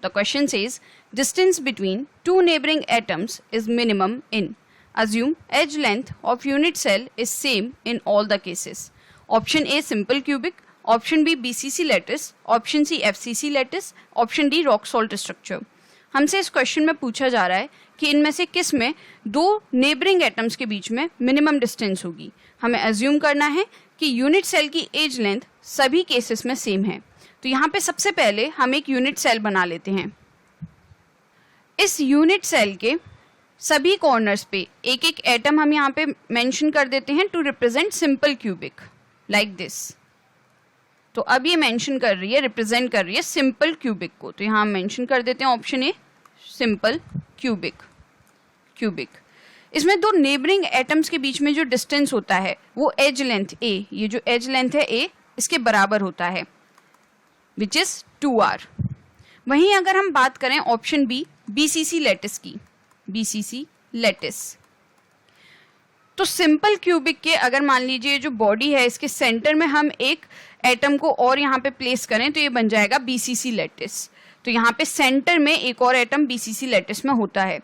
The question says distance between two neighboring atoms is minimum in. Assume edge length of unit cell is same in all the cases. Option A simple cubic, option B BCC lattice, option C FCC lattice, option D rock salt structure. हमसे इस question में पूछा जा रहा है कि इनमें से किस में दो नेबरिंग एटम्स के बीच में मिनिमम डिस्टेंस होगी. हमें अज्यूम करना है कि यूनिट सेल की एज लेंथ सभी केसेस में सेम है. तो यहाँ पे सबसे पहले हम एक यूनिट सेल बना लेते हैं. इस यूनिट सेल के सभी कॉर्नर्स पे एक एक एटम हम यहाँ पे मेंशन कर देते हैं to represent simple cubic like this. तो अब ये मेंशन कर रही है, रिप्रेजेंट कर रही है सिंपल क्यूबिक को. तो यहाँ हम मेंशन कर देते हैं ऑप्शन ए सिंपल क्यूबिक. इसमें दो नेबरिंग एटम्स के बीच में जो डिस्टेंस होता है वो एज लेंथ ए, ये जो एज लेंथ है ए, इसके बराबर होता है विच इज 2r. वहीं अगर हम बात करें ऑप्शन बी बीसीसी लेटिस की, बीसीसी लेटिस, तो सिंपल क्यूबिक के अगर मान लीजिए जो बॉडी है इसके सेंटर में हम एक एटम को और यहाँ पे प्लेस करें तो ये बन जाएगा बीसीसी लेटिस. तो यहाँ पे सेंटर में एक और एटम बीसीसी लेटिस में होता है.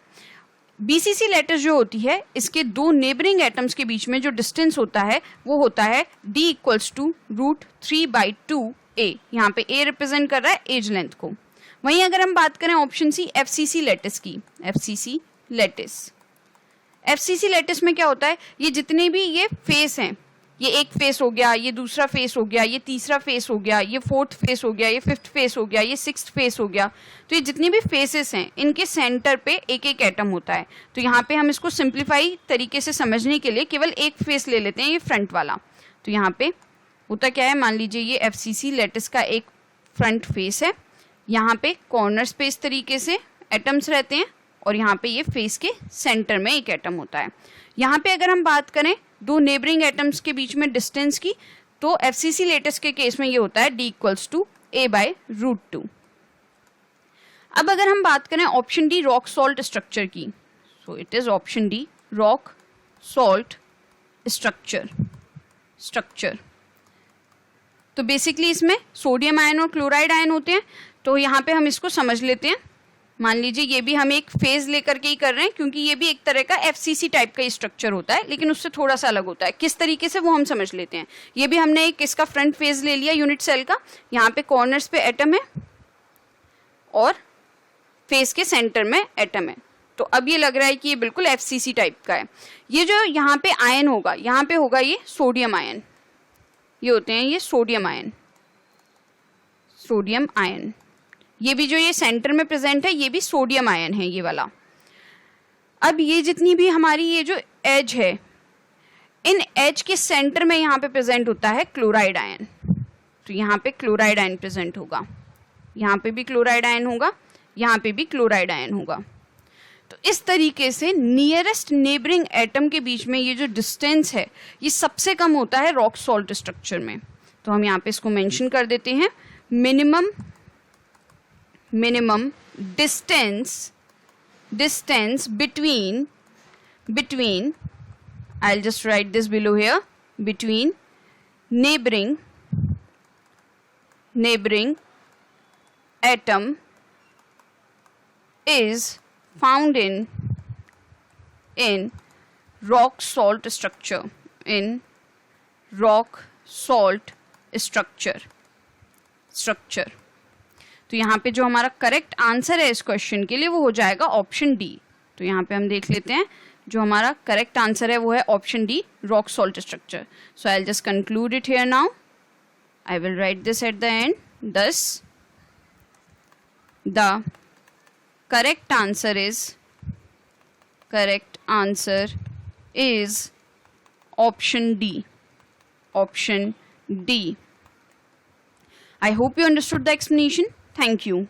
बीसीसी लेटिस जो होती है इसके दो नेबरिंग एटम्स के बीच में जो डिस्टेंस होता है वो होता है d इक्वल्स टू √3/2a. यहाँ पे a रिप्रेजेंट कर रहा है एज लेंथ को. वहीं अगर हम बात करें ऑप्शन सी एफसीसी लेटिस की, एफसीसी लेटिस में क्या होता है, ये जितने भी ये फेस हैं, ये एक फेस हो गया, ये दूसरा फेस हो गया, ये तीसरा फेस हो गया, ये फोर्थ फेस हो गया, ये फिफ्थ फेस हो गया, ये सिक्स्थ फेस हो गया. तो ये जितने भी फेसेस हैं इनके सेंटर पे एक एक एटम होता है. तो यहाँ पे हम इसको सिंप्लीफाई तरीके से समझने के लिए केवल एक फेस ले लेते हैं, ये फ्रंट वाला. तो यहाँ पे होता क्या है, मान लीजिए ये एफसीसी लेटिस का एक फ्रंट फेस है. यहाँ पे कॉर्नर्स पे इस तरीके से एटम्स रहते हैं और यहाँ पे ये फेस के सेंटर में एक एटम होता है. यहाँ पे अगर हम बात करें दो नेबरिंग एटम्स के बीच में डिस्टेंस की, तो एफसीसी लेटिस के केस में ये होता है d इक्वल्स टू a/√2. अब अगर हम बात करें option D rock salt structure की, so it is option D rock salt structure. तो बेसिकली इसमें सोडियम आयन और क्लोराइड आयन होते हैं. तो यहाँ पे हम इसको समझ लेते हैं. मान लीजिए ये भी हम एक फेज लेकर के ही कर रहे हैं क्योंकि ये भी एक तरह का एफसीसी टाइप का स्ट्रक्चर होता है, लेकिन उससे थोड़ा सा अलग होता है. किस तरीके से वो हम समझ लेते हैं. ये भी हमने एक इसका फ्रंट फेज ले लिया यूनिट सेल का. यहाँ पे कॉर्नर्स पे एटम है और फेस के सेंटर में एटम है. तो अब ये लग रहा है कि ये बिल्कुल एफसीसी टाइप का है. ये जो यहाँ पे आयन होगा, यहाँ पे होगा ये सोडियम आयन. ये होते हैं ये सोडियम आयन. ये भी जो ये सेंटर में प्रेजेंट है ये भी सोडियम आयन है, ये वाला. अब ये जितनी भी हमारी ये जो एज है, इन एज के सेंटर में यहाँ पे प्रेजेंट होता है क्लोराइड आयन. तो यहाँ पे क्लोराइड आयन प्रेजेंट होगा, यहाँ पे भी क्लोराइड आयन होगा, यहाँ पे भी क्लोराइड आयन होगा. तो इस तरीके से नियरेस्ट नेबरिंग एटम के बीच में ये जो डिस्टेंस है ये सबसे कम होता है रॉक सॉल्ट स्ट्रक्चर में. तो हम यहाँ पे इसको मेंशन कर देते हैं minimum distance between I'll just write this below here, between neighboring atom is found in rock salt structure, structure. तो यहाँ पे जो हमारा करेक्ट आंसर है इस क्वेश्चन के लिए वो हो जाएगा ऑप्शन डी. तो यहाँ पे हम देख लेते हैं जो हमारा करेक्ट आंसर है वो है option D rock salt structure. So I will just conclude it here now. I will write this at the end. thus the correct answer is option D. I hope you understood the explanation. Thank you.